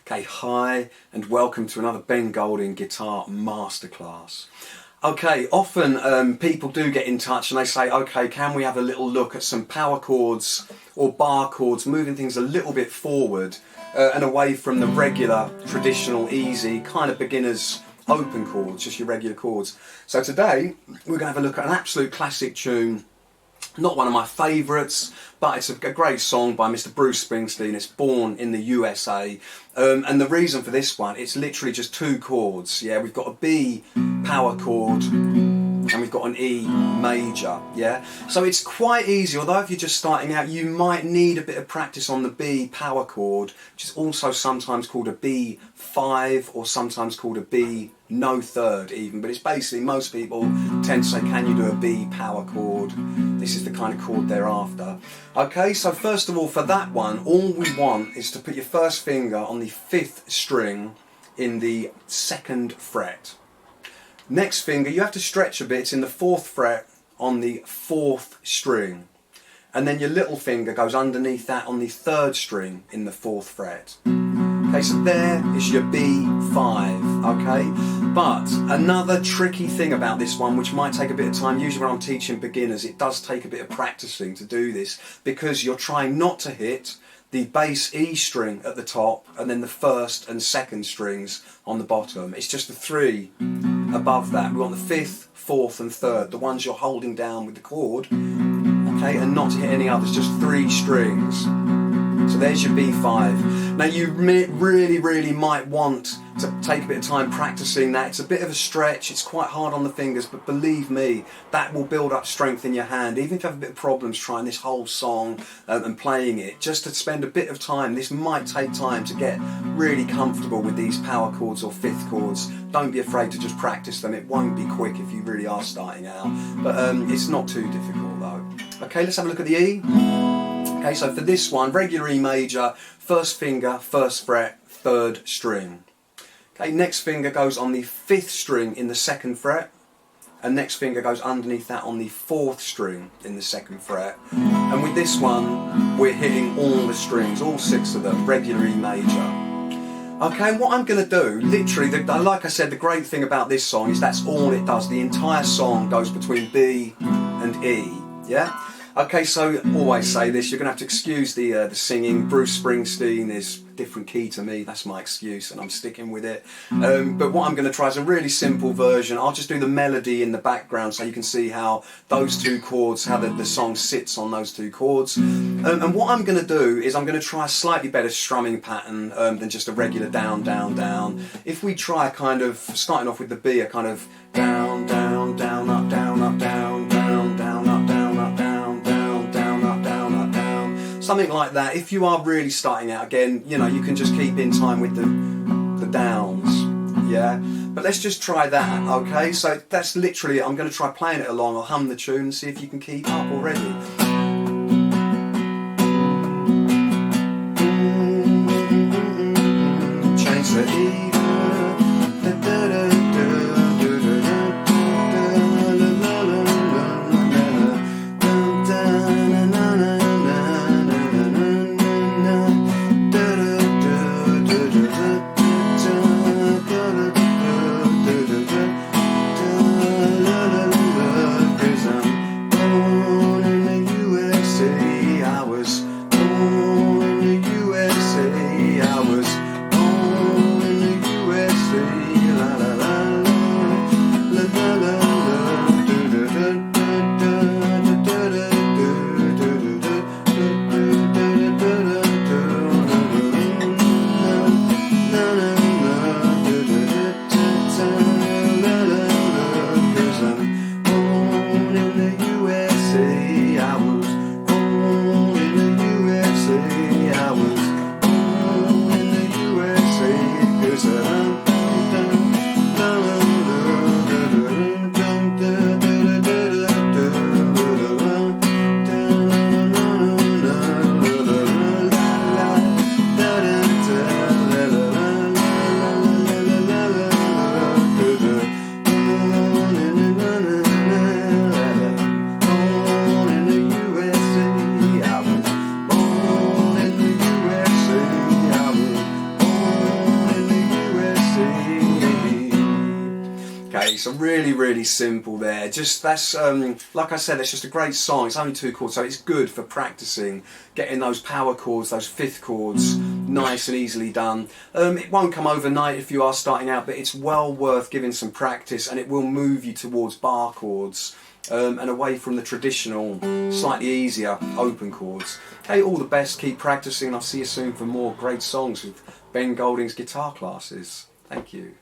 Okay, hi and welcome to another Ben Golding Guitar Masterclass. Okay, often people do get in touch and they say, okay, can we have a little look at some power chords or bar chords, moving things a little bit forward and away from the regular, traditional, easy, kind of beginners open chords, just your regular chords. So today we're going to have a look at an absolute classic tune. Not one of my favourites, but it's a great song by Mr. Bruce Springsteen. It's Born in the USA. And the reason for this one, it's literally just two chords. Yeah, we've got a B power chord and we've got an E major. Yeah, so it's quite easy, although if you're just starting out, you might need a bit of practice on the B power chord, which is also sometimes called a B5 or sometimes called a B no third even, but it's basically, most people tend to say, can you do a B power chord? This is the kind of chord they're after. Okay, so first of all, for that one, all we want is to put your first finger on the 5th string in the 2nd fret. Next finger, you have to stretch a bit, it's in the 4th fret on the 4th string. And then your little finger goes underneath that on the 3rd string in the 4th fret. Okay, so there is your B5, okay? But another tricky thing about this one, which might take a bit of time, usually when I'm teaching beginners, it does take a bit of practicing to do this, because you're trying not to hit the bass E string at the top and then the 1st and 2nd strings on the bottom. It's just the 3 above that. We want the 5th, 4th and 3rd, the ones you're holding down with the chord, okay, and not to hit any others, just 3 strings. So there's your B5. Now you really might want to take a bit of time practicing that. It's a bit of a stretch, it's quite hard on the fingers, but believe me, that will build up strength in your hand. Even if you have a bit of problems trying this whole song and playing it, just to spend a bit of time, this might take time to get really comfortable with these power chords or 5th chords. Don't be afraid to just practice them. It won't be quick if you really are starting out, but it's not too difficult though. Okay, let's have a look at the E. Okay, so for this one, regular E major, 1st finger, 1st fret, 3rd string. Okay, next finger goes on the 5th string in the 2nd fret, and next finger goes underneath that on the 4th string in the 2nd fret. And with this one, we're hitting all the strings, all 6 of them, regular E major. Okay, and what I'm going to do, literally, like I said, the great thing about this song is that's all it does. The entire song goes between B and E, yeah? Okay, so always say this, you're going to have to excuse the singing. Bruce Springsteen is different key to me, that's my excuse and I'm sticking with it. But what I'm going to try is a really simple version. I'll just do the melody in the background so you can see how those two chords, how the song sits on those two chords. And what I'm going to do is I'm going to try a slightly better strumming pattern than just a regular down, down, down. If we try kind of, starting off with the B, a kind of down, down, down, up, down, up, down, down, down, up, down, up, down. Something like that. If you are really starting out, again, you know, you can just keep in time with the downs, yeah? But let's just try that, okay? So that's literally, I'm going to try playing it along. I'll hum the tune and see if you can keep up already. Change the E. Okay, so really simple there. Just that's like I said, it's just a great song. It's only 2 chords, so it's good for practicing, getting those power chords, those 5th chords, nice and easily done. It won't come overnight if you are starting out, but it's well worth giving some practice, and it will move you towards bar chords and away from the traditional, slightly easier open chords. Okay, all the best. Keep practicing, and I'll see you soon for more great songs with Ben Golding's guitar classes. Thank you.